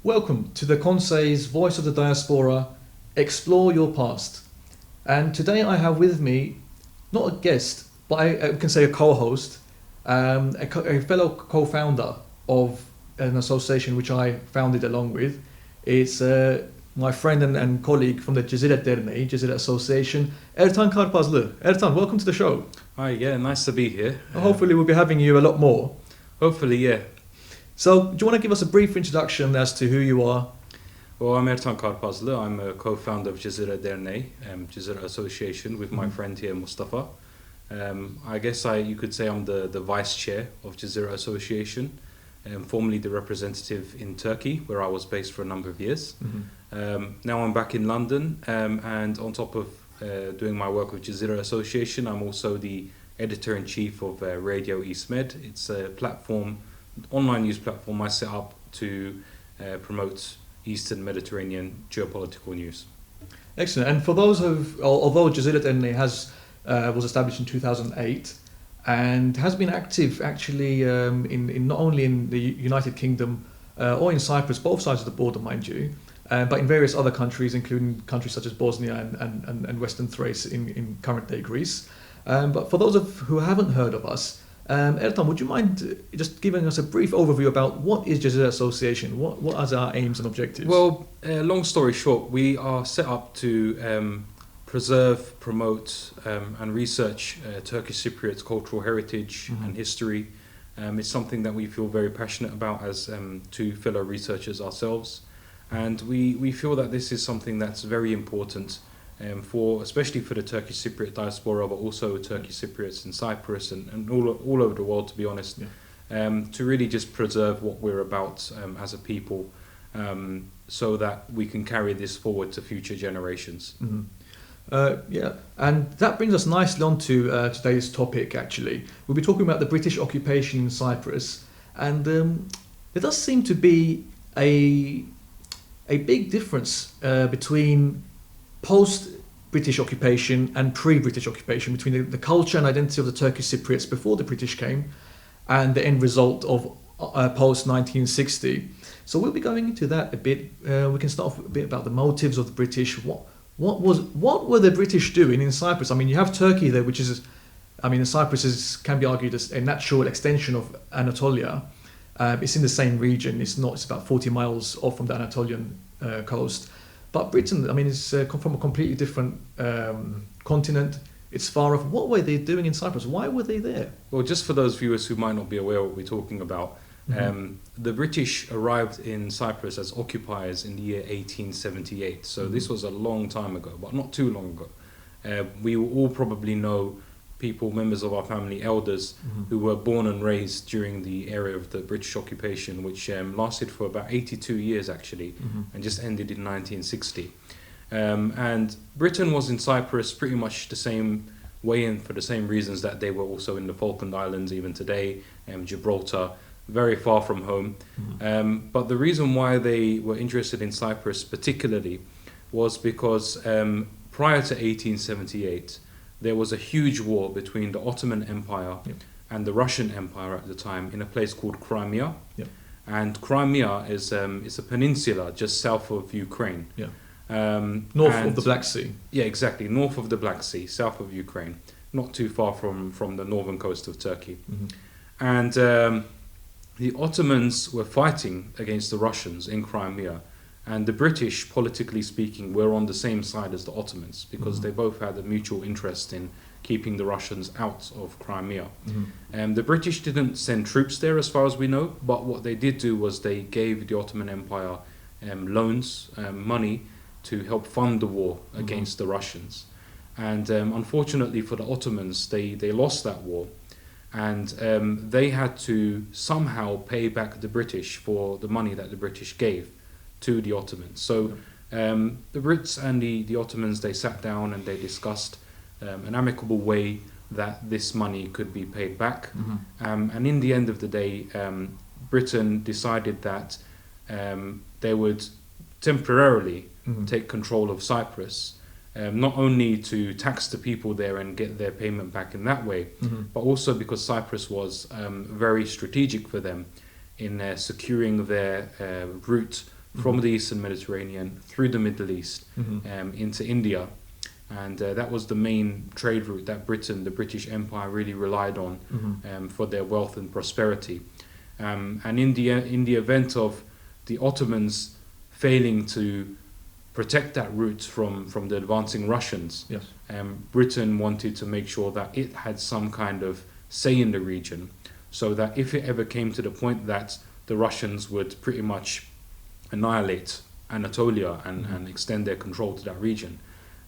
Welcome to the Conseil's Voice of the Diaspora, Explore Your Past. And today I have with me, not a guest, but I can say a co-host, a fellow co-founder of an association which I founded along with. It's my friend and colleague from the Ctcauk Association, Ertan Karpazlı. Ertan, welcome to the show. Hi, yeah, nice to be here. Hopefully we'll be having you a lot more. Hopefully, yeah. So, do you want to give us a brief introduction as to who you are? Well, I'm Ertan Karpazlı. I'm a co-founder of Ctcauk Association with my friend here, Mustafa. I guess you could say I'm the vice chair of Ctcauk Association, formerly the representative in Turkey, where I was based for a number of years. Now I'm back in London, and on top of doing my work with Ctcauk Association, I'm also the editor-in-chief of Radio East Med. It's a platform, online news platform I set up to promote Eastern Mediterranean geopolitical news. Excellent. And for those although Ctcauk was established in 2008 and has been active actually in not only in the United Kingdom or in Cyprus, both sides of the border, mind you, but in various other countries, including countries such as Bosnia and Western Thrace in current-day Greece. But for those who haven't heard of us, Ertan, would you mind just giving us a brief overview about what is Ctcauk Association? What are our aims and objectives? Well, long story short, we are set up to preserve, promote and research Turkish Cypriot cultural heritage and history. It's something that we feel very passionate about as two fellow researchers ourselves. And we feel that this is something that's very important especially for the Turkish Cypriot diaspora, but also Turkish Cypriots in Cyprus and all over the world, to be honest, to really just preserve what we're about as a people, so that we can carry this forward to future generations. And that brings us nicely on to today's topic, actually. We'll be talking about the British occupation in Cyprus, and there does seem to be a big difference between post-British occupation and pre-British occupation, between the culture and identity of the Turkish Cypriots before the British came and the end result of post-1960. So we'll be going into that a bit. We can start off a bit about the motives of the British. What were the British doing in Cyprus? I mean, you have Turkey there, which is, Cyprus can be argued as a natural extension of Anatolia. It's in the same region. It's about 40 miles off from the Anatolian coast. But Britain, it's from a completely different continent. It's far off. What were they doing in Cyprus? Why were they there? Well, just for those viewers who might not be aware of what we're talking about, the British arrived in Cyprus as occupiers in the year 1878. So this was a long time ago, but not too long ago. We all probably know members of our family, elders, who were born and raised during the era of the British occupation, which lasted for about 82 years actually, and just ended in 1960. And Britain was in Cyprus pretty much the same way and for the same reasons that they were also in the Falkland Islands even today, Gibraltar, very far from home. But the reason why they were interested in Cyprus particularly was because prior to 1878, there was a huge war between the Ottoman Empire and the Russian Empire at the time in a place called Crimea. And Crimea is a peninsula just south of Ukraine. North of the Black Sea. Yeah, exactly. North of the Black Sea, south of Ukraine. Not too far from the northern coast of Turkey. And the Ottomans were fighting against the Russians in Crimea. And the British, politically speaking, were on the same side as the Ottomans because they both had a mutual interest in keeping the Russians out of Crimea. The British didn't send troops there as far as we know, but what they did do was they gave the Ottoman Empire loans, money, to help fund the war against the Russians. And unfortunately for the Ottomans, they lost that war. And they had to somehow pay back the British for the money that the British gave to the Ottomans. So the Brits and the Ottomans, they sat down and they discussed an amicable way that this money could be paid back. And in the end of the day, Britain decided that they would temporarily take control of Cyprus, not only to tax the people there and get their payment back in that way, but also because Cyprus was very strategic for them in securing their route from the Eastern Mediterranean through the Middle East into India. And that was the main trade route that the British Empire, really relied on for their wealth and prosperity. And in the event of the Ottomans failing to protect that route from the advancing Russians, Yes. Britain wanted to make sure that it had some kind of say in the region, so that if it ever came to the point that the Russians would pretty much annihilate Anatolia and extend their control to that region,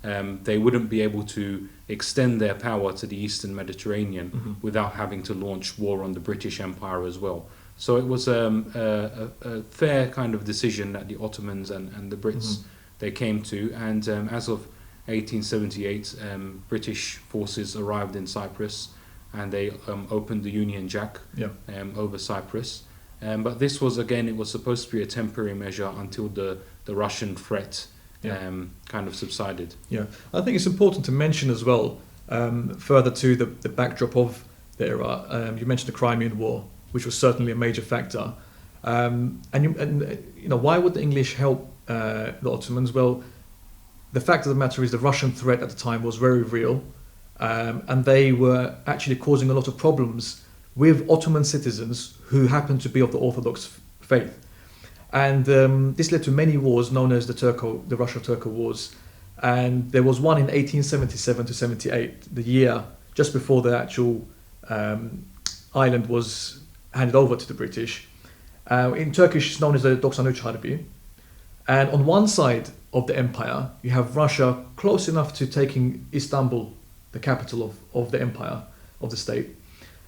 they wouldn't be able to extend their power to the Eastern Mediterranean without having to launch war on the British Empire as well. So it was a fair kind of decision that the Ottomans and the Brits they came to. And as of 1878, British forces arrived in Cyprus, and they opened the Union Jack over Cyprus. But this was, again, it was supposed to be a temporary measure until the Russian threat kind of subsided. Yeah, I think it's important to mention as well, further to the backdrop of the era. You mentioned the Crimean War, which was certainly a major factor. And why would the English help the Ottomans? Well, the fact of the matter is the Russian threat at the time was very real, and they were actually causing a lot of problems with Ottoman citizens who happened to be of the Orthodox faith. And this led to many wars known as the Russo-Turco Wars. And there was one in 1877 to 78, the year just before the actual island was handed over to the British. In Turkish, it's known as the 93 Harbi. And on one side of the empire, you have Russia close enough to taking Istanbul, the capital of the empire, of the state.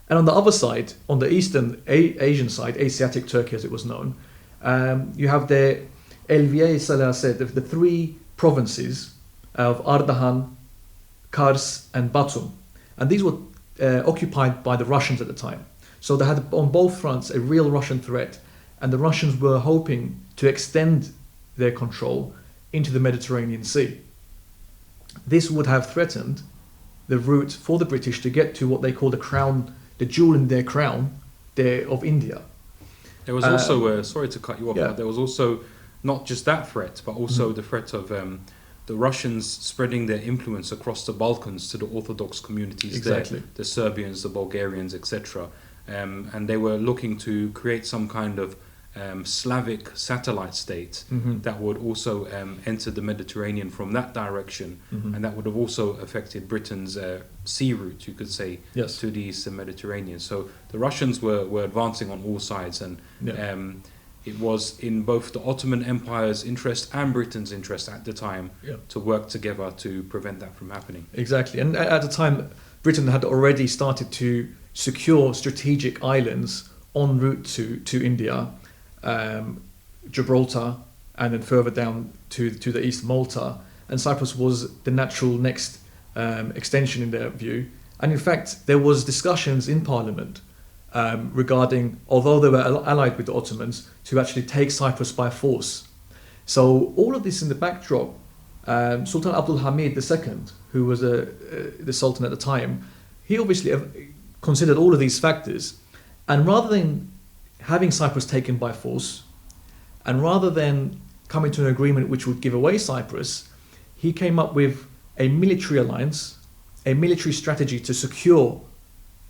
And on the other side, on the eastern Asian side, Asiatic Turkey as it was known, you have the Elviye Salaset, the three provinces of Ardahan, Kars and Batum. And these were occupied by the Russians at the time. So they had on both fronts a real Russian threat, and the Russians were hoping to extend their control into the Mediterranean Sea. This would have threatened the route for the British to get to what they call the crown, the jewel in their crown of India. There was also, sorry to cut you off, but there was also not just that threat, but also the threat of the Russians spreading their influence across the Balkans to the Orthodox communities there, the Serbians, the Bulgarians, etc. And they were looking to create some kind of Slavic satellite state that would also enter the Mediterranean from that direction, and that would have also affected Britain's sea route, you could say, to the Eastern Mediterranean. So the Russians were advancing on all sides, and it was in both the Ottoman Empire's interest and Britain's interest at the time to work together to prevent that from happening. Exactly, and at the time, Britain had already started to secure strategic islands en route to India. Gibraltar, and then further down to the east, Malta, and Cyprus was the natural next extension in their view. And in fact, there was discussions in Parliament regarding, although they were allied with the Ottomans, to actually take Cyprus by force. So all of this in the backdrop, Sultan Abdul Hamid II, who was the Sultan at the time, he obviously considered all of these factors, and rather than having Cyprus taken by force, and rather than coming to an agreement which would give away Cyprus, he came up with a military alliance, a military strategy to secure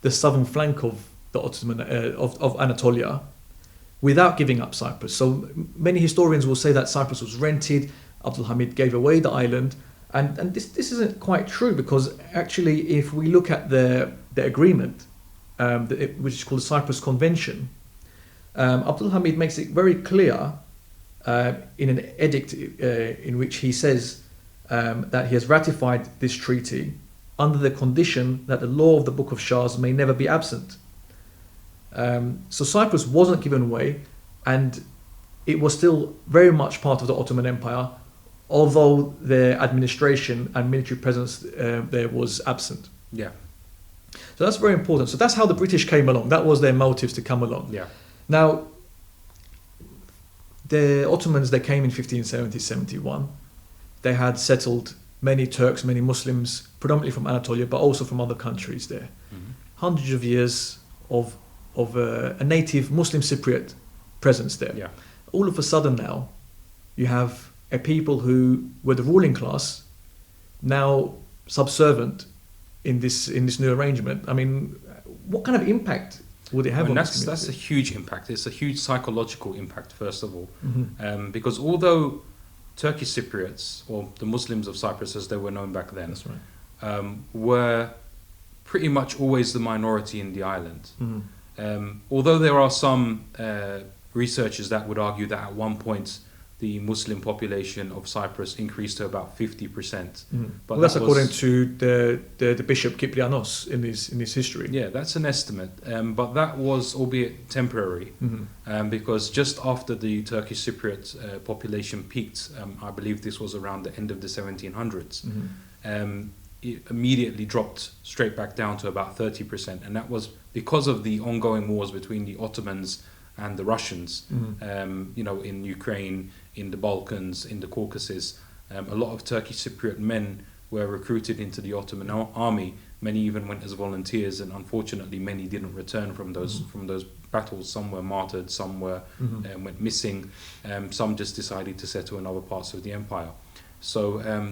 the southern flank of the Ottoman of Anatolia, without giving up Cyprus. So many historians will say that Cyprus was rented, Abdul Hamid gave away the island, and this isn't quite true, because actually, if we look at the agreement, which is called the Cyprus Convention, Abdul Hamid makes it very clear in an edict in which he says that he has ratified this treaty under the condition that the law of the Book of Shahs may never be absent. So Cyprus wasn't given away, and it was still very much part of the Ottoman Empire, although their administration and military presence there was absent. Yeah. So that's very important. So that's how the British came along. That was their motives to come along. Yeah. Now, the Ottomans, they came in 1570-71. They had settled many Turks, many Muslims, predominantly from Anatolia, but also from other countries there. Hundreds of years of a native Muslim Cypriot presence there. Yeah. All of a sudden now, you have a people who were the ruling class, now subservient in this new arrangement. I mean, what kind of impact would it have on this community? That's a huge impact. It's a huge psychological impact, first of all, Mm-hmm. because although Turkish Cypriots, or the Muslims of Cyprus as they were known back then, That's right. were pretty much always the minority in the island. Mm-hmm. Although there are some researchers that would argue that at one point the Muslim population of Cyprus increased to about 50%. Mm-hmm. But Well, that's that according was- to the Bishop Kyprianos in his history. Yeah, that's an estimate, but that was albeit temporary, Mm-hmm. because just after the Turkish Cypriot population peaked, I believe this was around the end of the 1700s, Mm-hmm. It immediately dropped straight back down to about 30%, and that was because of the ongoing wars between the Ottomans and the Russians, Mm-hmm. in Ukraine, in the Balkans, in the Caucasus. A lot of Turkish Cypriot men were recruited into the Ottoman army. Many even went as volunteers, and unfortunately many didn't return from those battles. Some were martyred, some went missing, some just decided to settle in other parts of the empire. So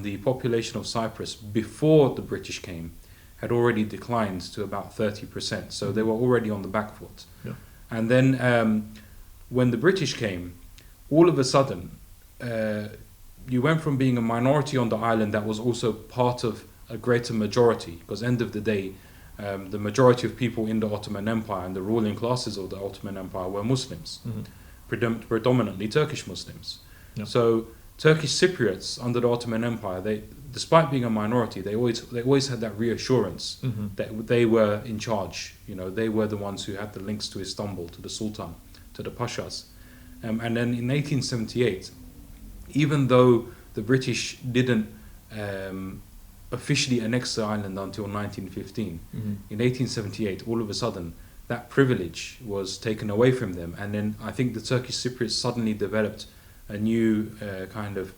the population of Cyprus before the British came had already declined to about 30%, so they were already on the back foot. Yeah. And then when the British came, all of a sudden you went from being a minority on the island that was also part of a greater majority, because end of the day the majority of people in the Ottoman Empire and the ruling classes of the Ottoman Empire were Muslims, predominantly Turkish Muslims. Yeah. So Turkish Cypriots under the Ottoman Empire, despite being a minority, they always had that reassurance Mm-hmm. that they were in charge. They were the ones who had the links to Istanbul, to the Sultan, to the Pashas. And then in 1878, even though the British didn't officially annex the island until 1915, in 1878, all of a sudden, that privilege was taken away from them. And then I think the Turkish Cypriots suddenly developed a new kind of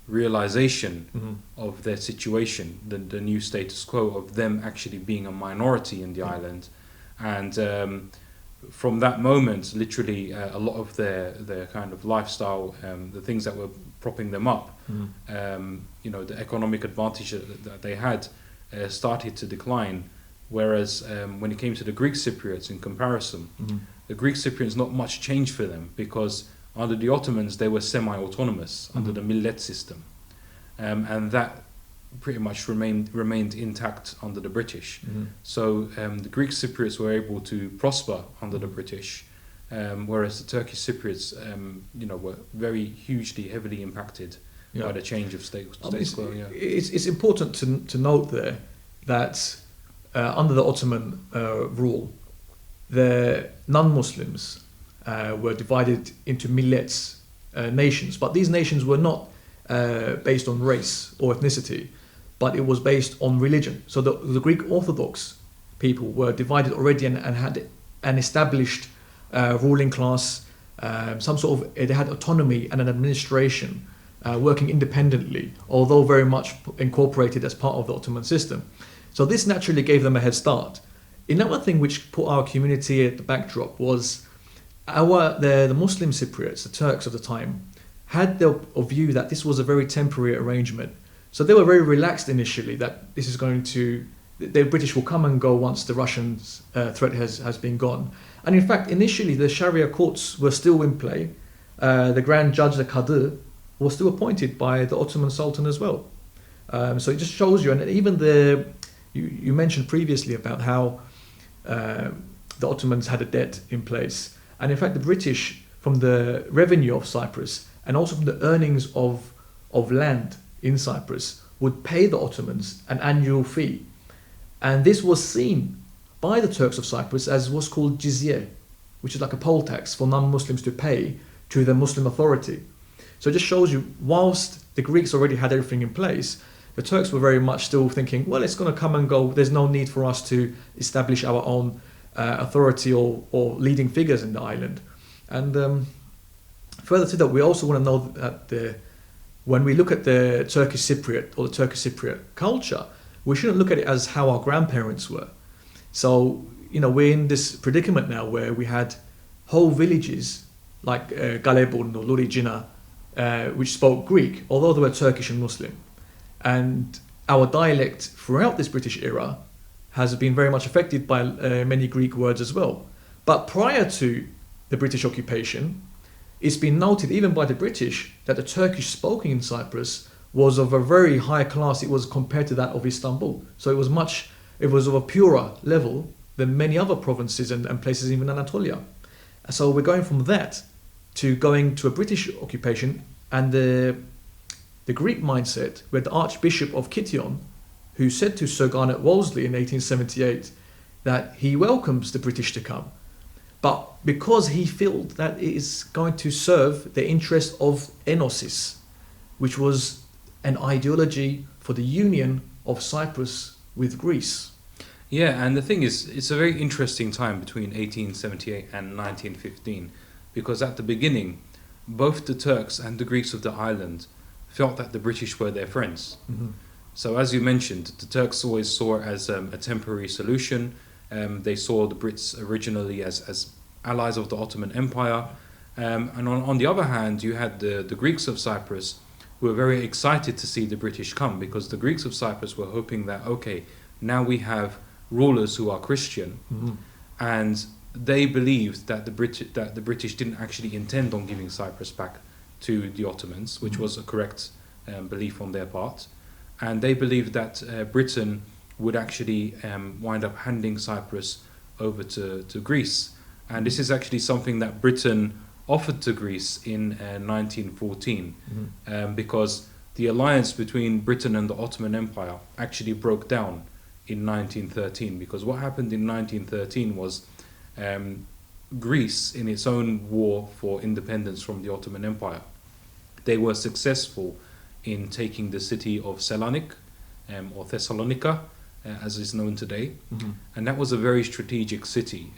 realization of their situation, the new status quo of them actually being a minority in the island. And from that moment, literally a lot of their kind of lifestyle, the things that were propping them up, the economic advantage that they had started to decline. Whereas when it came to the Greek Cypriots in comparison, the Greek Cypriots, not much changed for them, because under the Ottomans they were semi-autonomous under the millet system, and that pretty much remained intact under the British. So the Greek Cypriots were able to prosper under the British, whereas the Turkish Cypriots were very hugely heavily impacted by the change of status quo. Yeah. It's important to note there that under the Ottoman rule, the non-Muslims were divided into millets, nations, but these nations were not based on race or ethnicity, but it was based on religion. So the Greek Orthodox people were divided already and had an established ruling class, they had autonomy and an administration working independently, although very much incorporated as part of the Ottoman system. So this naturally gave them a head start. Another thing which put our community at the backdrop was the Muslim Cypriots, the Turks of the time, had the view that this was a very temporary arrangement. So they were very relaxed initially that this is the British will come and go once the Russian threat has been gone. And in fact, initially the Sharia courts were still in play. The Grand Judge, the Qadi, was still appointed by the Ottoman Sultan as well. So it just shows you, and even you mentioned previously about how the Ottomans had a debt in place. And in fact, the British, from the revenue of Cyprus and also from the earnings of land in Cyprus, would pay the Ottomans an annual fee. And this was seen by the Turks of Cyprus as what's called jizya, which is like a poll tax for non-Muslims to pay to the Muslim authority. So it just shows you, whilst the Greeks already had everything in place, the Turks were very much still thinking, well, it's going to come and go. There's no need for us to establish our own authority or leading figures in the island. And further to that, we also want to know that when we look at the Turkish Cypriot or the Turkish Cypriot culture, we shouldn't look at it as how our grandparents were. So, we're in this predicament now where we had whole villages like Galebun or Luricina which spoke Greek, although they were Turkish and Muslim. And our dialect throughout this British era has been very much affected by many Greek words as well. But prior to the British occupation, it's been noted even by the British that the Turkish spoken in Cyprus was of a very high class. It was compared to that of Istanbul. So it was of a purer level than many other provinces and places even in Anatolia. So we're going from that to going to a British occupation, and the Greek mindset, where the Archbishop of Kition, who said to Sir Garnet Wolseley in 1878 that he welcomes the British to come, but because he felt that it is going to serve the interest of enosis, which was an ideology for the union of Cyprus with Greece. Yeah, and the thing is, it's a very interesting time between 1878 and 1915, because at the beginning, both the Turks and the Greeks of the island felt that the British were their friends. Mm-hmm. So as you mentioned, the Turks always saw it as a temporary solution. They saw the Brits originally as allies of the Ottoman Empire. And on the other hand, you had the Greeks of Cyprus, who were very excited to see the British come, because the Greeks of Cyprus were hoping that, okay, now we have rulers who are Christian, Mm-hmm. and they believed that the British didn't actually intend on giving Cyprus back to the Ottomans, which Mm-hmm. was a correct belief on their part. And they believed that Britain would actually wind up handing Cyprus over to Greece. And this is actually something that Britain offered to Greece in 1914, Mm-hmm. because the alliance between Britain and the Ottoman Empire actually broke down in 1913. Because what happened in 1913 was Greece, in its own war for independence from the Ottoman Empire, they were successful in taking the city of Selanik, or Thessalonica, as is known today. Mm-hmm. And that was a very strategic city.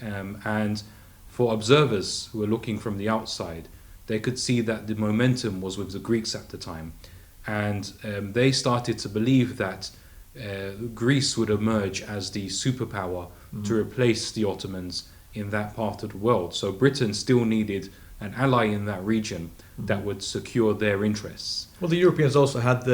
And for observers who were looking from the outside, they could see that the momentum was with the Greeks at the time. And they started to believe that Greece would emerge as the superpower to replace the Ottomans in that part of the world. So Britain still needed an ally in that region that would secure their interests. Well, the Europeans also had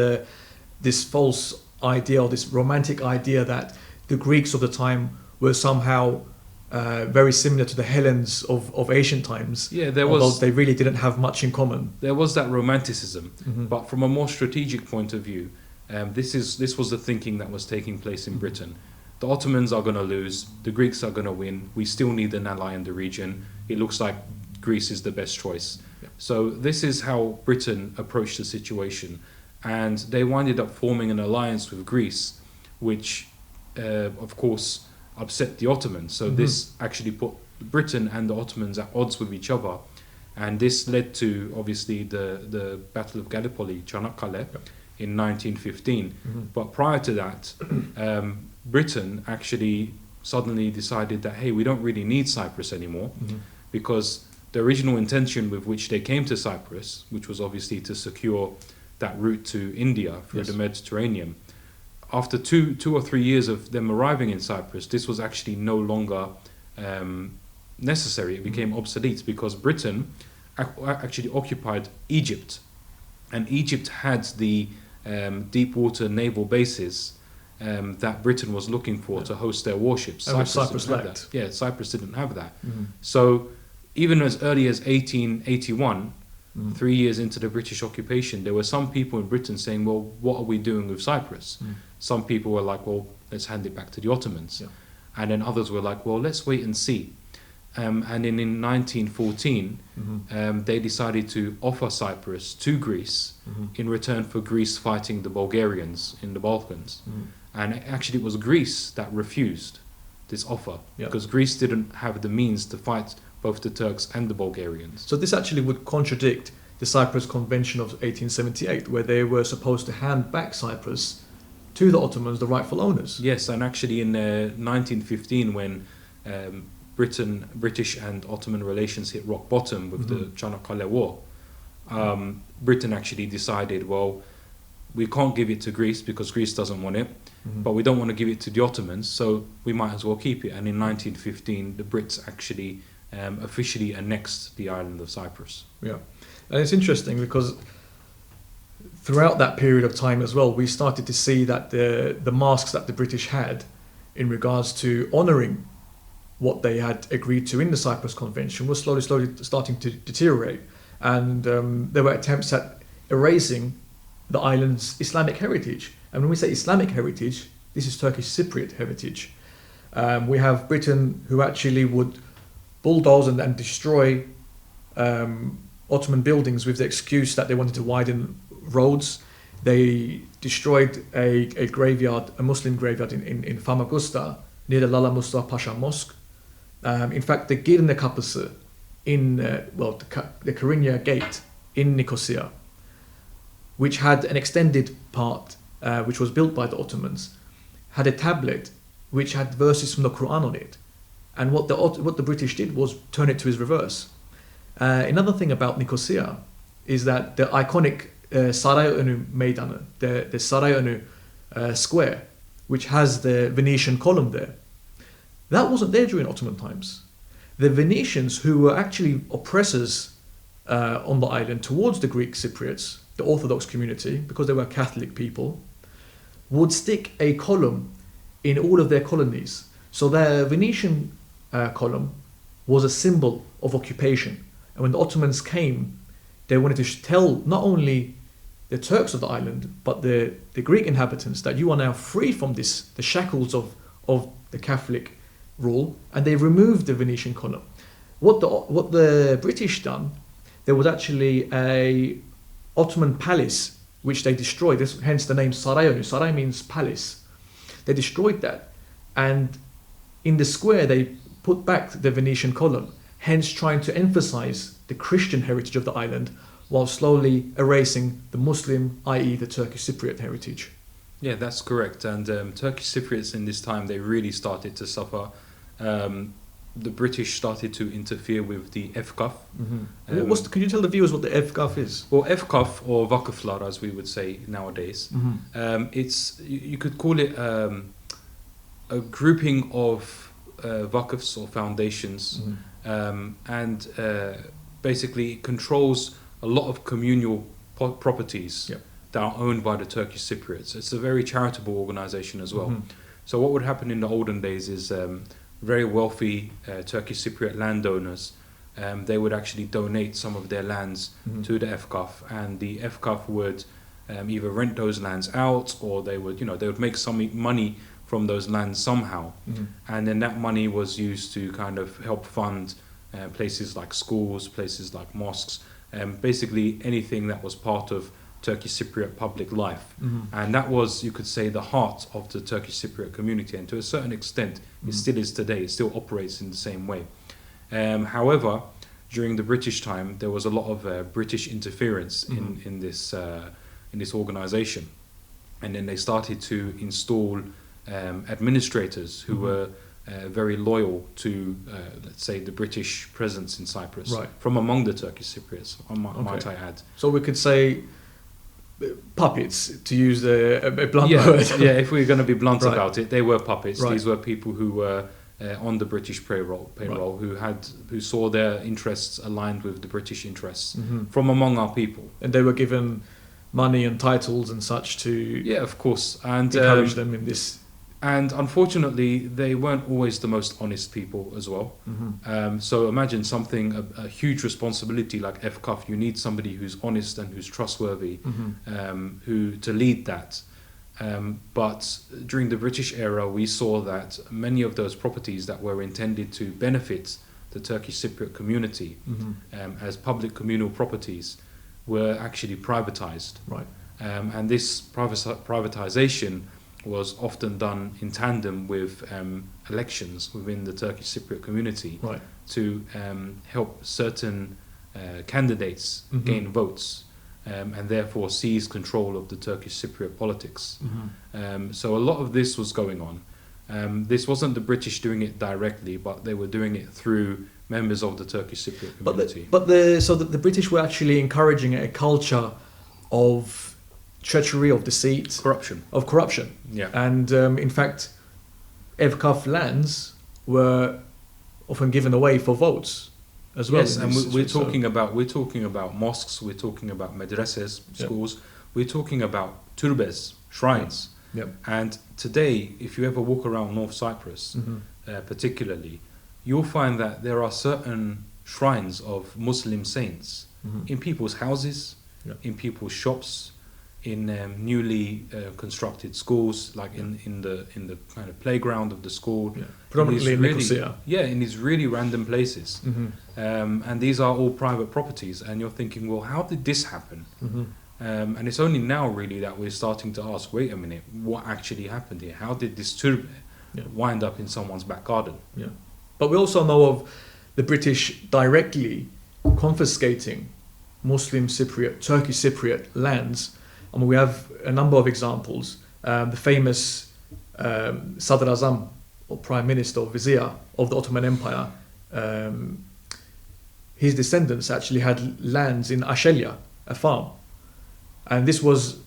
this false idea, or this romantic idea, that the Greeks of the time were somehow very similar to the Hellenes of ancient times. Yeah, although they really didn't have much in common. There was that romanticism, Mm-hmm. but from a more strategic point of view, this was the thinking that was taking place in Britain. The Ottomans are going to lose, the Greeks are going to win, we still need an ally in the region. It looks like Greece is the best choice. Yeah. So this is how Britain approached the situation, and they winded up forming an alliance with Greece, which of course upset the Ottomans. So this actually put Britain and the Ottomans at odds with each other, and this led to obviously the Battle of Gallipoli, Çanakkale, in 1915. But prior to that, Britain actually suddenly decided that, hey, we don't really need Cyprus anymore, because the original intention with which they came to Cyprus, which was obviously to secure that route to India through the Mediterranean, after two or 3 years of them arriving in Cyprus, this was actually no longer necessary. It became obsolete, because Britain actually occupied Egypt, and Egypt had the deep water naval bases that Britain was looking for to host their warships. Cyprus didn't have lacked. that. Yeah, Cyprus didn't have that. So even as early as 1881, 3 years into the British occupation, there were some people in Britain saying, well, what are we doing with Cyprus? Some people were like, well, let's hand it back to the Ottomans. Yeah. And then others were like, well, let's wait and see. And then in 1914, they decided to offer Cyprus to Greece in return for Greece fighting the Bulgarians in the Balkans. And actually it was Greece that refused this offer, because Greece didn't have the means to fight both the Turks and the Bulgarians. So this actually would contradict the Cyprus Convention of 1878, where they were supposed to hand back Cyprus to the Ottomans, the rightful owners. Yes, and actually in 1915, when British and Ottoman relations hit rock bottom with the Çanakkale War, Britain actually decided, well, we can't give it to Greece because Greece doesn't want it, but we don't want to give it to the Ottomans, so we might as well keep it. And in 1915, the Brits actually officially annexed the island of Cyprus. Yeah, and it's interesting because throughout that period of time as well, we started to see that the masks that the British had in regards to honouring what they had agreed to in the Cyprus Convention was slowly starting to deteriorate. And there were attempts at erasing the island's Islamic heritage. And when we say Islamic heritage, this is Turkish Cypriot heritage. We have Britain who actually would bulldoze and destroy Ottoman buildings with the excuse that they wanted to widen roads. They destroyed a graveyard, a Muslim graveyard in Famagusta near the Lala Mustafa Pasha Mosque. In fact, the Girne Kapısı in the Karinya Gate in Nicosia, which had an extended part, which was built by the Ottomans, had a tablet which had verses from the Quran on it. And what the British did was turn it to its reverse. Another thing about Nicosia is that the iconic Sarayönü Meydanı, the Sarayönü square, which has the Venetian column there, that wasn't there during Ottoman times. The Venetians, who were actually oppressors on the island towards the Greek Cypriots, the Orthodox community, because they were Catholic people, would stick a column in all of their colonies. So their Venetian column was a symbol of occupation. And when the Ottomans came, they wanted to tell not only the Turks of the island, but the Greek inhabitants that you are now free from the shackles of the Catholic rule, and they removed the Venetian column. What the British done, there was actually a Ottoman palace which they destroyed. Hence the name Sarayönü. Saray means palace. They destroyed that, and in the square they put back the Venetian column, hence trying to emphasize the Christian heritage of the island while slowly erasing the Muslim, i.e. the Turkish Cypriot heritage. Yeah, that's correct. And Turkish Cypriots in this time, they really started to suffer. The British started to interfere with the Ctcauk. Mm-hmm. Can you tell the viewers what the Ctcauk is? Well, Ctcauk, or vakıflar as we would say nowadays, it's you could call it a grouping of vakıfs or foundations, and basically it controls a lot of communal properties that are owned by the Turkish Cypriots. It's a very charitable organization as well. So what would happen in the olden days is very wealthy Turkish Cypriot landowners, they would actually donate some of their lands to the Ctcauk, and the Ctcauk would either rent those lands out, or they would make some money from those lands somehow, and then that money was used to kind of help fund places like schools, places like mosques, basically anything that was part of Turkish Cypriot public life. And that was, you could say, the heart of the Turkish Cypriot community, and to a certain extent it still is today. It still operates in the same way. However, during the British time there was a lot of British interference in this organization, and then they started to install administrators who were very loyal to, let's say, the British presence in Cyprus, from among the Turkish Cypriots, might I add. So we could say puppets, to use a blunt word. Yeah, if we're going to be blunt Right. about it, they were puppets. Right. These were people who were on the British payroll, who saw their interests aligned with the British interests from among our people. And they were given money and titles and such to Yeah, of course, and encourage them in this. And unfortunately, they weren't always the most honest people as well. So imagine a huge responsibility like Ctcauk. You need somebody who's honest and who's trustworthy, who to lead that. But during the British era, we saw that many of those properties that were intended to benefit the Turkish Cypriot community as public communal properties were actually privatized. Right. And this privatization was often done in tandem with elections within the Turkish Cypriot community to help certain candidates gain votes and therefore seize control of the Turkish Cypriot politics. So a lot of this was going on. This wasn't the British doing it directly, but they were doing it through members of the Turkish Cypriot community. So the British were actually encouraging a culture of treachery, of deceit, corruption. Yeah. And in fact, Ctcauk lands were often given away for votes as well. Yes, and we're talking about mosques, we're talking about madrasas, schools, we're talking about turbes, shrines. Yep. And today, if you ever walk around North Cyprus, particularly, you'll find that there are certain shrines of Muslim saints in people's houses, in people's shops, in newly constructed schools, like in the kind of playground of the school. Yeah. Predominantly in Nicosia. Yeah, in these really random places. And these are all private properties. And you're thinking, well, how did this happen? And it's only now really that we're starting to ask, wait a minute, what actually happened here? How did this turbe wind up in someone's back garden? Yeah. But we also know of the British directly confiscating Muslim Cypriot, Turkish Cypriot lands. I mean, we have a number of examples. The famous Sadr Azam, or Prime Minister or Vizier of the Ottoman Empire, his descendants actually had lands in Ashelia, a farm. And this was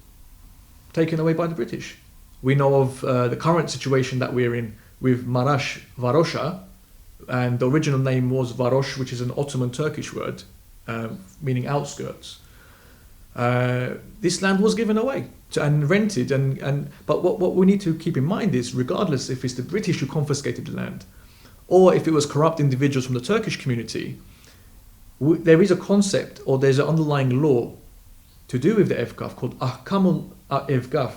taken away by the British. We know of the current situation that we're in with Marash Varosha, and the original name was Varosh, which is an Ottoman Turkish word, meaning outskirts. This land was given away and rented, but what we need to keep in mind is, regardless if it's the British who confiscated the land, or if it was corrupt individuals from the Turkish community, there is a concept, or there's an underlying law to do with the Evgaf called Ahkamul Evgaf,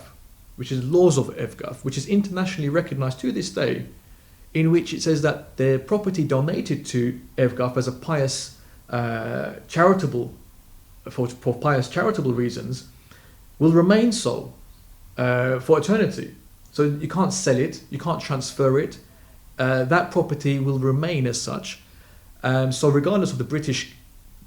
which is laws of Evgaf, which is internationally recognized to this day, in which it says that the property donated to Evgaf as a pious charitable, for pious charitable reasons, will remain so for eternity. So you can't sell it, you can't transfer it. That property will remain as such. So regardless of the British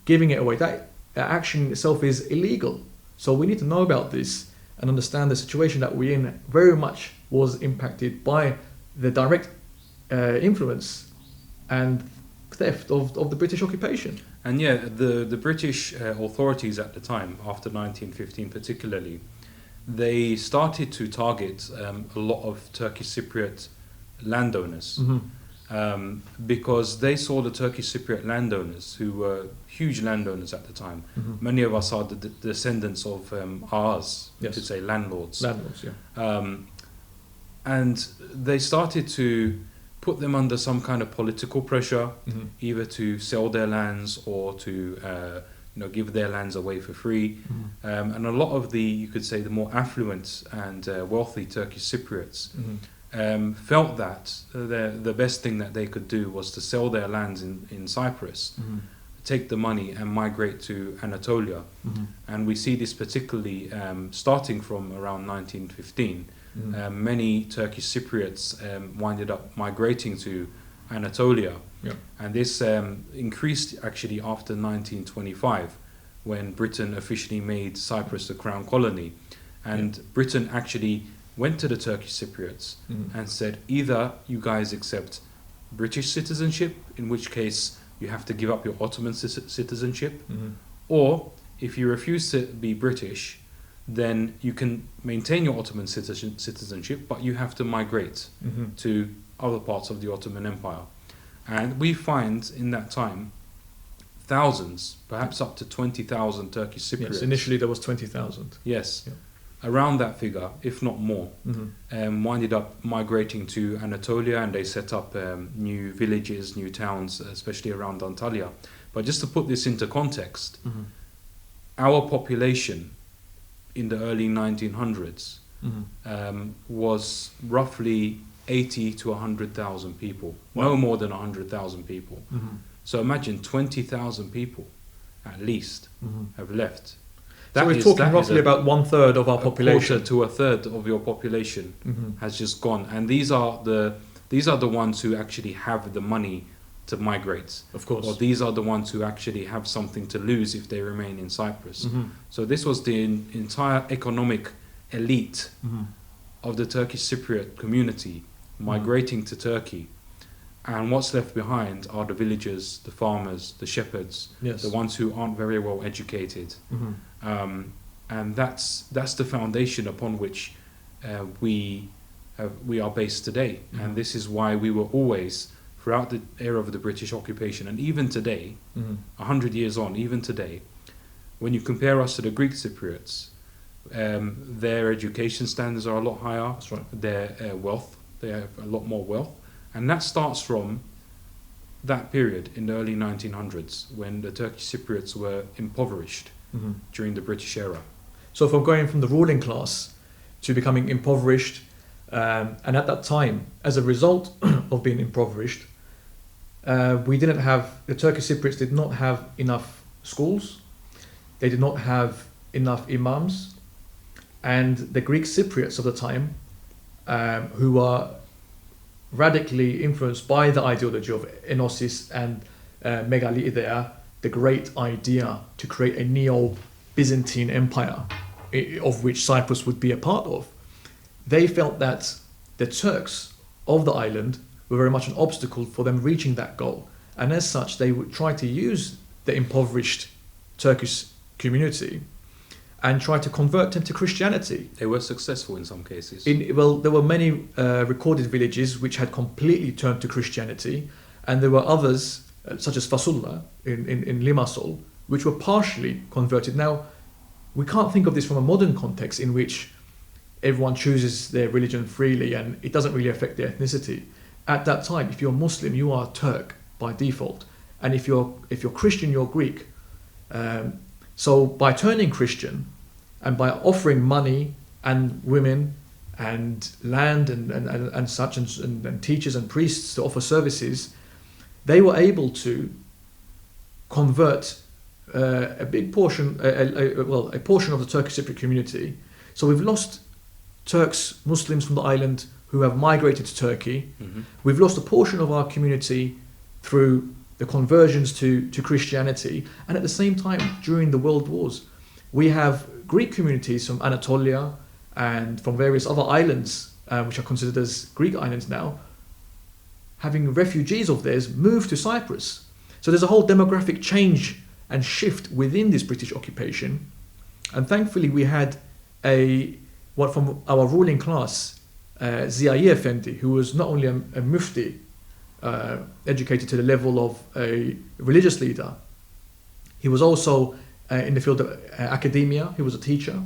giving it away, that action itself is illegal. So we need to know about this and understand the situation that we're in very much was impacted by the direct influence and theft of the British occupation. And yeah, the British authorities at the time, after 1915 particularly, they started to target a lot of Turkish Cypriot landowners. Because they saw the Turkish Cypriot landowners, who were huge landowners at the time. Many of us are the descendants of ours, you could say landlords. Landlords, yeah. And they started to put them under some kind of political pressure, either to sell their lands or to give their lands away for free. And a lot of the, you could say, the more affluent and wealthy Turkish Cypriots felt that the best thing that they could do was to sell their lands in Cyprus, take the money and migrate to Anatolia. And we see this particularly starting from around 1915. Many Turkish Cypriots winded up migrating to Anatolia. And this increased actually after 1925, when Britain officially made Cyprus the crown colony. And Britain actually went to the Turkish Cypriots and said, either you guys accept British citizenship, in which case you have to give up your Ottoman citizenship, or if you refuse to be British, then you can maintain your Ottoman citizenship, but you have to migrate to other parts of the Ottoman Empire. And we find in that time thousands, perhaps up to 20,000 Turkish Cypriots. Yes, initially there was 20,000. Yes. Around that figure, if not more, winded up migrating to Anatolia, and they set up new villages, new towns, especially around Antalya. But just to put this into context, our population in the early 1900s was roughly 80 to 100,000 people, no more than 100,000 people. So imagine 20,000 people at least have left. So we're talking roughly about 1/3 of our population. A quarter to a third of your population has just gone, and these are the ones who actually have the money to migrate. Of course. Or these are the ones who actually have something to lose if they remain in Cyprus. So this was the entire economic elite of the Turkish Cypriot community migrating to Turkey. And what's left behind are the villagers, the farmers, the shepherds, the ones who aren't very well educated. And that's the foundation upon which we are based today. And this is why we were always throughout the era of the British occupation, and even today, 100 years on, even today, when you compare us to the Greek Cypriots, their education standards are a lot higher. That's right. Their wealth, they have a lot more wealth. And that starts from that period in the early 1900s when the Turkish Cypriots were impoverished during the British era. So from going from the ruling class to becoming impoverished, and at that time, as a result of being impoverished, the Turkish Cypriots did not have enough schools, they did not have enough imams, and the Greek Cypriots of the time, who were radically influenced by the ideology of Enosis and Megali-idea, the great idea to create a neo-Byzantine empire, of which Cyprus would be a part of, they felt that the Turks of the island were very much an obstacle for them reaching that goal. And as such, they would try to use the impoverished Turkish community and try to convert them to Christianity. They were successful in some cases. There were many recorded villages which had completely turned to Christianity, and there were others, such as Fasulla in Limassol, which were partially converted. Now, we can't think of this from a modern context in which everyone chooses their religion freely and it doesn't really affect their ethnicity. At that time, if you're Muslim, you are Turk by default, and if you're Christian, you're Greek. So by turning Christian and by offering money and women and land and such and teachers and priests to offer services, they were able to convert a big portion, a portion of the Turkish Cypriot community. So we've lost Turks, Muslims from the island who have migrated to Turkey. We've lost a portion of our community through the conversions to Christianity, and at the same time, during the World Wars, we have Greek communities from Anatolia and from various other islands, which are considered as Greek islands now, having refugees of theirs move to Cyprus. So there's a whole demographic change and shift within this British occupation, and thankfully we had one from our ruling class, Ziya Effendi, who was not only a mufti, educated to the level of a religious leader. He was also in the field of academia. He was a teacher,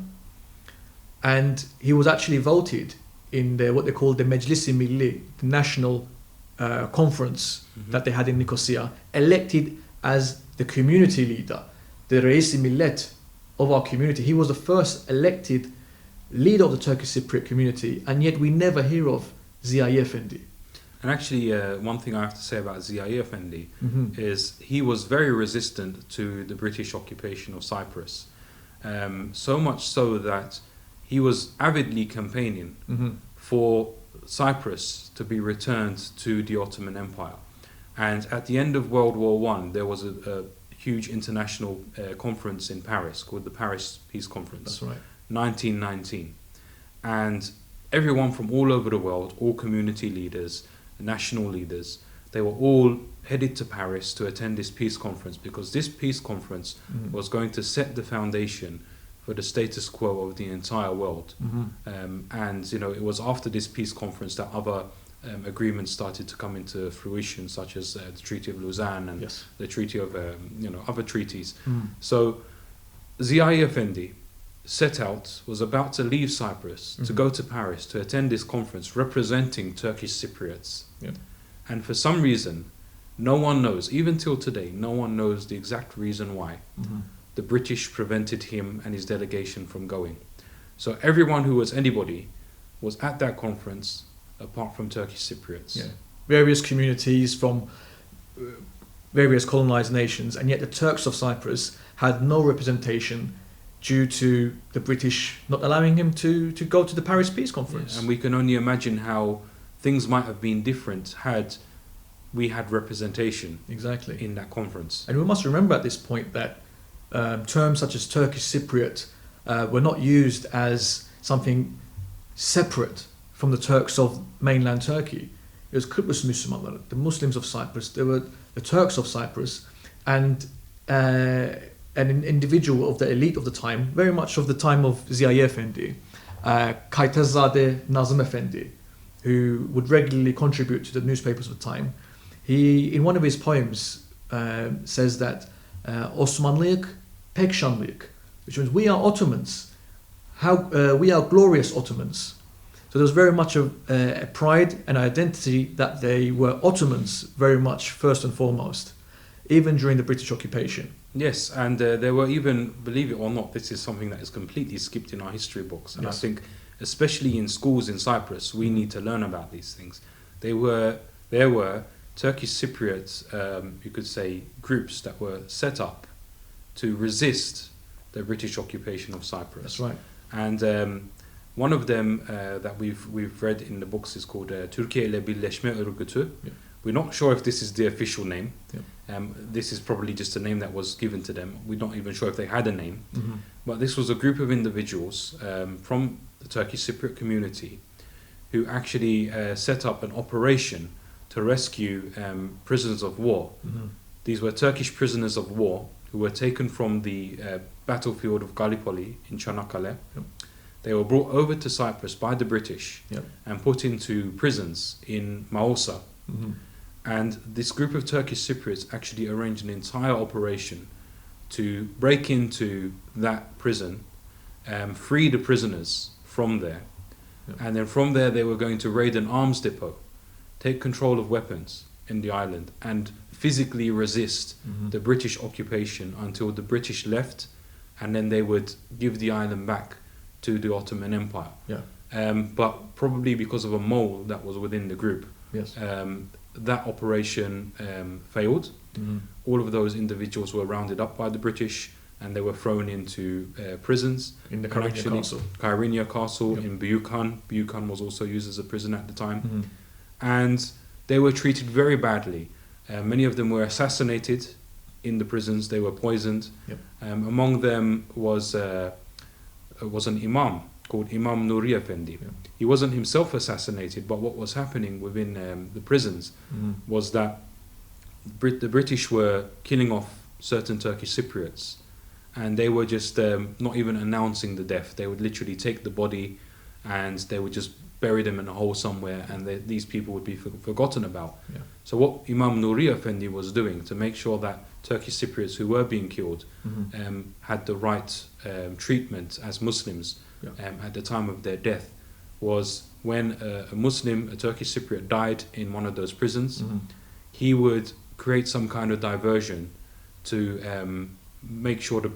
and he was actually voted in what they call the Meclis-i Milli, the national conference that they had in Nicosia, elected as the community leader, the Reis-i Millet of our community. He was the first elected leader of the Turkish Cypriot community, and yet we never hear of Ziya Effendi. And actually, one thing I have to say about Ziya Effendi is he was very resistant to the British occupation of Cyprus. So much so that he was avidly campaigning for Cyprus to be returned to the Ottoman Empire. And at the end of World War I, there was a huge international conference in Paris called the Paris Peace Conference. That's right. 1919. And everyone from all over the world, all community leaders, national leaders, they were all headed to Paris to attend this peace conference, because this peace conference was going to set the foundation for the status quo of the entire world. And it was after this peace conference that other agreements started to come into fruition, such as the Treaty of Lausanne and the Treaty of other treaties. So Ziya Effendi was about to leave Cyprus to go to Paris to attend this conference representing Turkish Cypriots. And for some reason, no one knows, even till today, no one knows the exact reason why the British prevented him and his delegation from going. So everyone who was anybody was at that conference apart from Turkish Cypriots. Various communities from various colonized nations, and yet the Turks of Cyprus had no representation due to the British not allowing him to go to the Paris Peace Conference. And we can only imagine how things might have been different had we had representation in that conference. And we must remember at this point that terms such as Turkish Cypriot were not used as something separate from the Turks of mainland Turkey. It was Kıbrıs Müslümanlar, the Muslims of Cyprus. There were the Turks of Cyprus, and an individual of the elite of the time, very much of the time of Ziya Effendi, Kaytazade Nazım Effendi, who would regularly contribute to the newspapers of the time. He, in one of his poems, says that Osmanlıyık, pek şanlıyık, which means we are Ottomans. We are glorious Ottomans. So there was very much of a pride and identity that they were Ottomans very much first and foremost, even during the British occupation. Yes, and there were even, believe it or not, this is something that is completely skipped in our history books. And Yes. I think, especially in schools in Cyprus, we need to learn about these things. There were Turkish Cypriot, you could say, groups that were set up to resist the British occupation of Cyprus. That's right. And one of them that we've read in the books is called Türkiye ile Birleşme Örgütü. Yeah. We're not sure if this is the official name. Yeah. This is probably just a name that was given to them. We're not even sure if they had a name. Mm-hmm. But this was a group of individuals from the Turkish Cypriot community who actually set up an operation to rescue prisoners of war. Mm-hmm. These were Turkish prisoners of war who were taken from the battlefield of Gallipoli in Çanakkale. Yep. They were brought over to Cyprus by the British Yep. and put into prisons in Mausa. Mm-hmm. And this group of Turkish Cypriots actually arranged an entire operation to break into that prison, free the prisoners from there. Yep. And then from there they were going to raid an arms depot, take control of weapons in the island and physically resist Mm-hmm. the British occupation until the British left, and then they would give the island back to the Ottoman Empire. Yeah. But probably because of a mole that was within the group, Yes. that operation failed. Mm-hmm. All of those individuals were rounded up by the British and they were thrown into prisons. In the And Kyrenia actually, Castle. Kyrenia Castle Yep. in Büyükhan. Büyükhan was also used as a prison at the time. Mm-hmm. And they were treated very badly. Many of them were assassinated in the prisons. They were poisoned. Yep. Among them was an imam called Imam Nuri Efendi. Yep. He wasn't himself assassinated, but what was happening within the prisons Mm-hmm. was that the British were killing off certain Turkish Cypriots, and they were just not even announcing the death. They would literally take the body and they would just bury them in a hole somewhere, and these people would be forgotten about. Yeah. So what Imam Nuri Efendi was doing to make sure that Turkish Cypriots who were being killed Mm-hmm. had the right treatment as Muslims Yeah. at the time of their death was when a Muslim, a Turkish Cypriot, died in one of those prisons, Mm-hmm. he would create some kind of diversion to make sure the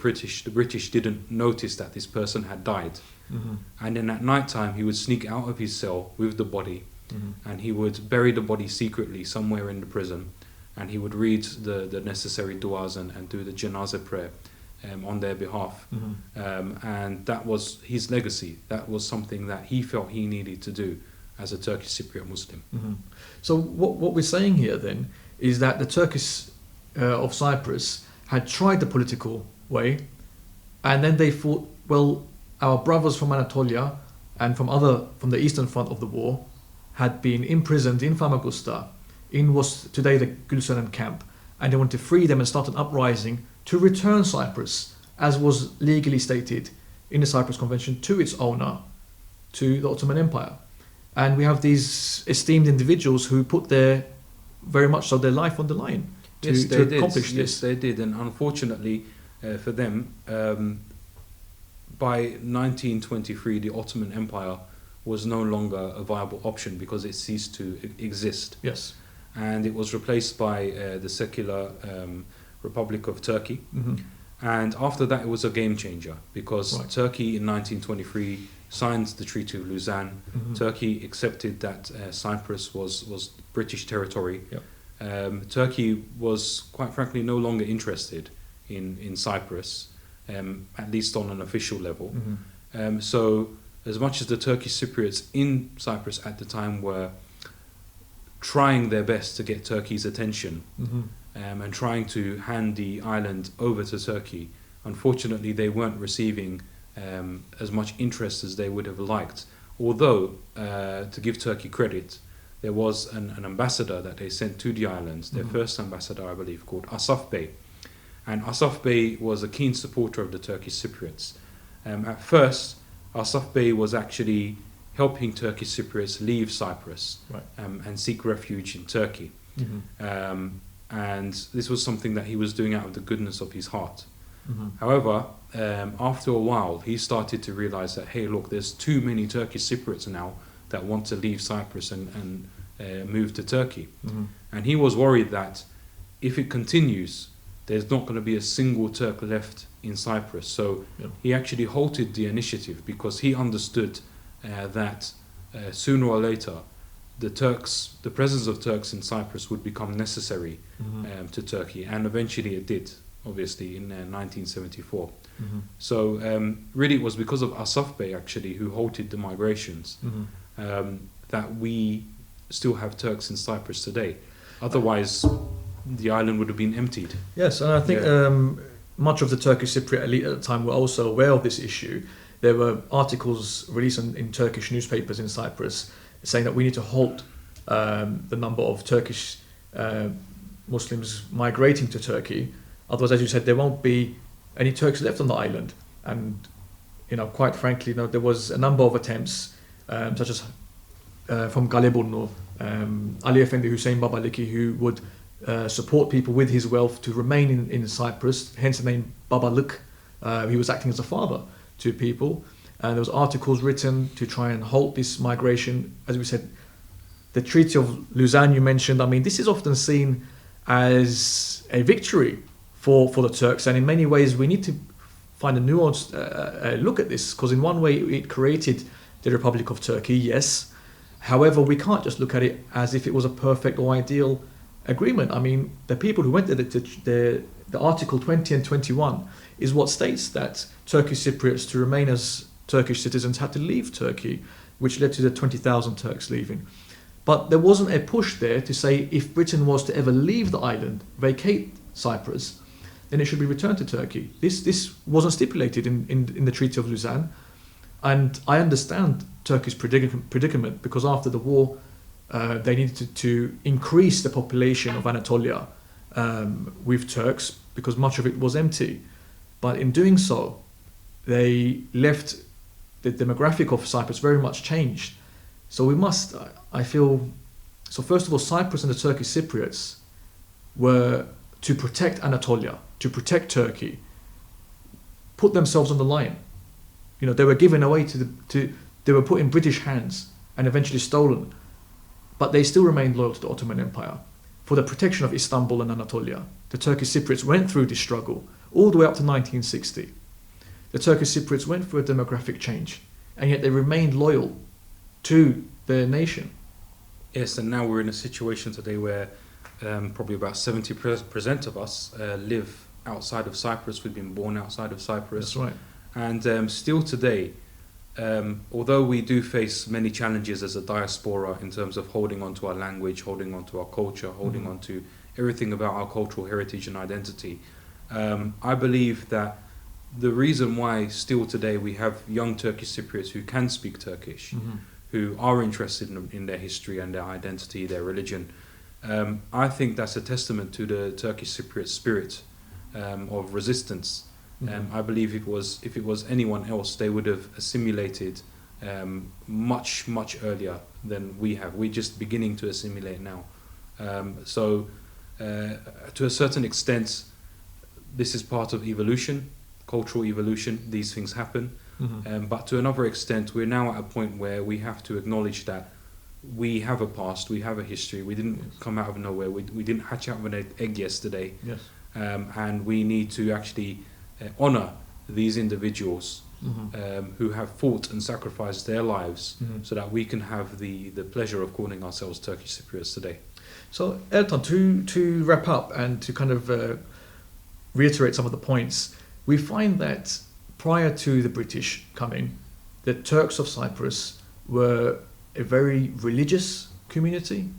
British didn't notice that this person had died. Mm-hmm. And then at night time he would sneak out of his cell with the body, Mm-hmm. and he would bury the body secretly somewhere in the prison, and he would read the necessary du'as and do the janazah prayer on their behalf. Mm-hmm. And that was his legacy. That was something that he felt he needed to do as a Turkish Cypriot Muslim. Mm-hmm. So what we're saying here then is that the Turks of Cyprus had tried the political way, and then they thought, well, our brothers from Anatolia and from the eastern front of the war had been imprisoned in Famagusta, in what's today the Gülseren camp, and they wanted to free them and start an uprising to return Cyprus, as was legally stated in the Cyprus Convention, to its owner, to the Ottoman Empire. And we have these esteemed individuals who put very much so their life on the line to accomplish this. Yes, they did. And unfortunately for them, by 1923, the Ottoman Empire was no longer a viable option because it ceased to exist. Yes. And it was replaced by the secular Republic of Turkey. Mm-hmm. And after that, it was a game changer because Right. Turkey in 1923 signed the Treaty of Lausanne. Mm-hmm. Turkey accepted that Cyprus was British territory. Yep. Turkey was, quite frankly, no longer interested in Cyprus, at least on an official level. Mm-hmm. So as much as the Turkish Cypriots in Cyprus at the time were trying their best to get Turkey's attention, Mm-hmm. and trying to hand the island over to Turkey, unfortunately they weren't receiving as much interest as they would have liked. Although, to give Turkey credit, there was an ambassador that they sent to the islands, their Mhm. first ambassador, I believe, called Asaf Bey. And Asaf Bey was a keen supporter of the Turkish Cypriots. At first, Asaf Bey was actually helping Turkish Cypriots leave Cyprus Right. and seek refuge in Turkey. And this was something that he was doing out of the goodness of his heart. Mm-hmm. However, after a while, he started to realize that, hey, look, there's too many Turkish Cypriots now that want to leave Cyprus and move to Turkey. Mm-hmm. And he was worried that if it continues, there's not going to be a single Turk left in Cyprus. So he actually halted the initiative because he understood that sooner or later the presence of Turks in Cyprus would become necessary to Turkey, and eventually it did, obviously, in 1974. Mm-hmm. So really it was because of Asaf Bey, actually, who halted the migrations, that we still have Turks in Cyprus today. Otherwise, the island would have been emptied. Yes, and I think much of the Turkish Cypriot elite at the time were also aware of this issue. There were articles released in Turkish newspapers in Cyprus saying that we need to halt the number of Turkish Muslims migrating to Turkey. Otherwise, as you said, there won't be any Turks left on the island. And, quite frankly, there was a number of attempts, such as from Galeburnu, Ali Efendi Hüseyin Babaliki, who would support people with his wealth to remain in Cyprus, hence the name Babalık. He was acting as a father to people. And there was articles written to try and halt this migration. As we said, the Treaty of Lausanne you mentioned, this is often seen as a victory for the Turks. And in many ways, we need to find a nuanced look at this, because in one way, it created the Republic of Turkey, yes. However, we can't just look at it as if it was a perfect or ideal agreement. The people who went there, the Article 20 and 21 is what states that Turkish Cypriots to remain as Turkish citizens had to leave Turkey, which led to the 20,000 Turks leaving. But there wasn't a push there to say if Britain was to ever leave the island, vacate Cyprus, then it should be returned to Turkey. This wasn't stipulated in the Treaty of Lausanne. And I understand Turkey's predicament, because after the war, they needed to increase the population of Anatolia with Turks, because much of it was empty. But in doing so, they left the demographic of Cyprus very much changed. So first of all, Cyprus and the Turkish Cypriots were to protect Anatolia, to protect Turkey, put themselves on the line. They were given away they were put in British hands and eventually stolen. But they still remained loyal to the Ottoman Empire for the protection of Istanbul and Anatolia. The Turkish Cypriots went through this struggle all the way up to 1960. The Turkish Cypriots went through a demographic change, and yet they remained loyal to their nation. Yes, and now we're in a situation today where probably about 70% of us live outside of Cyprus. We've been born outside of Cyprus. That's right. And still today, although we do face many challenges as a diaspora in terms of holding on to our language, holding on to our culture, holding on to everything about our cultural heritage and identity, I believe that the reason why still today we have young Turkish Cypriots who can speak Turkish, who are interested in their history and their identity, their religion, I think that's a testament to the Turkish Cypriot spirit of resistance. I believe if it was anyone else, they would have assimilated much earlier than we have. We're just beginning to assimilate now. So to a certain extent, this is part of evolution, cultural evolution. These things happen. But to another extent, we're now at a point where we have to acknowledge that we have a past, we have a history. We didn't come out of nowhere. We didn't hatch out of an egg yesterday. Yes. And we need to actually honor these individuals who have fought and sacrificed their lives so that we can have the pleasure of calling ourselves Turkish Cypriots today. So, Ertan, to wrap up and to kind of reiterate some of the points, we find that prior to the British coming, the Turks of Cyprus were a very religious community.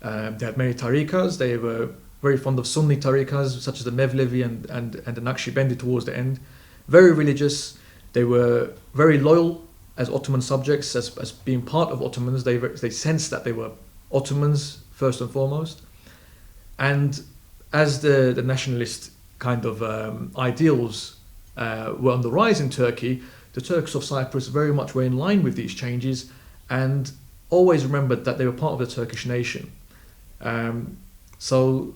They had many tariqas. They were very fond of Sunni tariqas, such as the Mevlevi and the Naqshbandi towards the end. Very religious. They were very loyal as Ottoman subjects, as being part of Ottomans. They sensed that they were Ottomans first and foremost. And as the nationalist kind of ideals were on the rise in Turkey, the Turks of Cyprus very much were in line with these changes and always remembered that they were part of the Turkish nation. So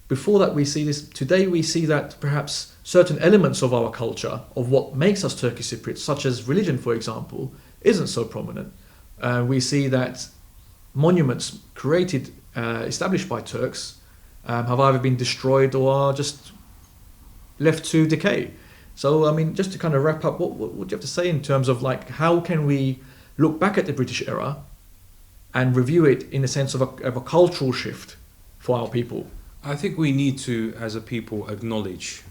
before that, we see this. Today, we see that perhaps certain elements of our culture, of what makes us Turkish Cypriots, such as religion, for example, isn't so prominent. We see that monuments created, established by Turks, have either been destroyed or are just left to decay. So, I mean, just to kind of wrap up, what do you have to say in terms of like how can we look back at the British era and review it in the sense of a cultural shift for our people? I think we need to, as a people, acknowledge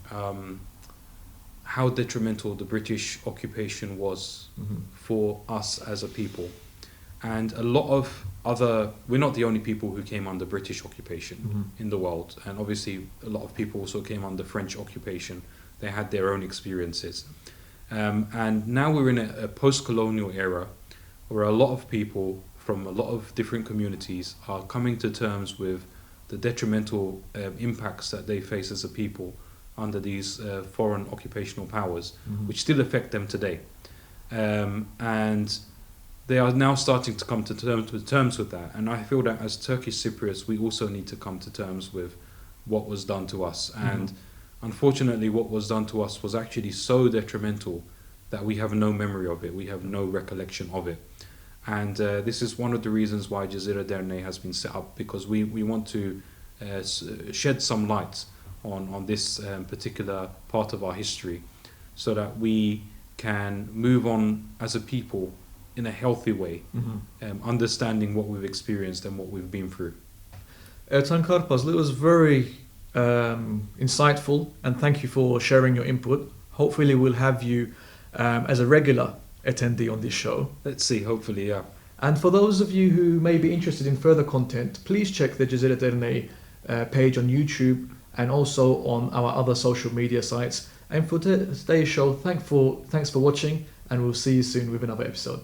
how detrimental the British occupation was for us as a people. And a lot of we're not the only people who came under British occupation in the world. And obviously a lot of people also came under French occupation. They had their own experiences. And now we're in a post-colonial era where a lot of people from a lot of different communities are coming to terms with the detrimental impacts that they face as a people under these foreign occupational powers, which still affect them today. And they are now starting to come to terms with that. And I feel that as Turkish Cypriots, we also need to come to terms with what was done to us. And unfortunately, what was done to us was actually so detrimental that we have no memory of it. We have no recollection of it. And this is one of the reasons why Cezire Derneği has been set up, because we want to shed some light on this particular part of our history so that we can move on as a people in a healthy way, understanding what we've experienced and what we've been through. Ertan Karpazlı, it was very insightful, and thank you for sharing your input. Hopefully we'll have you as a regular attendee on this show. Let's see, hopefully, yeah. And for those of you who may be interested in further content, please check the Cezire Derneği page on YouTube and also on our other social media sites. And for today's show, thanks for watching, and we'll see you soon with another episode.